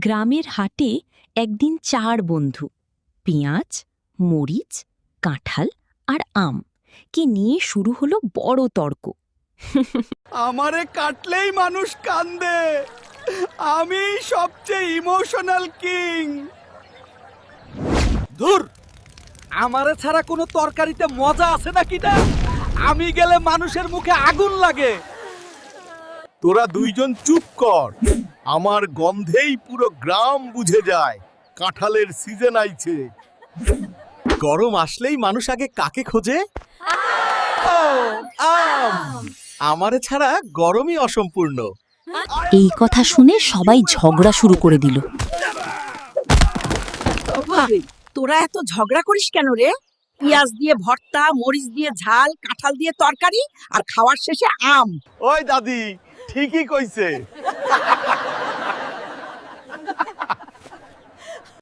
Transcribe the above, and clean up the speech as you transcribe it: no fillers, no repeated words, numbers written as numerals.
গ্রামের হাটে একদিন 4 বন্ধু পেঁয়াজ, মরিচ, কাঁঠাল আর আম কে নিয়ে শুরু হলো বড় তর্ক। আমারে কাটলেই মানুষ কান্দে, আমি সবচেয়ে ইমোশনাল কিং। ধুর, আমারে ছাড়া কোনো তরকারিতে মজা আছে নাকি না? আমি গেলে মানুষের মুখে আগুন লাগে। তোরা দুইজন চুপ কর, আমার গন্ধেই পুরো গ্রাম বুঝে যায় কাঁঠালের সিজন আইছে। গরম আসলেই মানুষ আগে কাকে খোঁজে? আম। আমারে ছাড়া গরমই অসম্পূর্ণ। এই কথা শুনে সবাই ঝগড়া শুরু করে দিল। তোরা এত ঝগড়া করিস কেন রে? পেঁয়াজ দিয়ে ভর্তা, মরিচ দিয়ে ঝাল, কাঁঠাল দিয়ে তরকারি, আর খাওয়ার শেষে আম। ওই দাদি ঠিকই কইছে।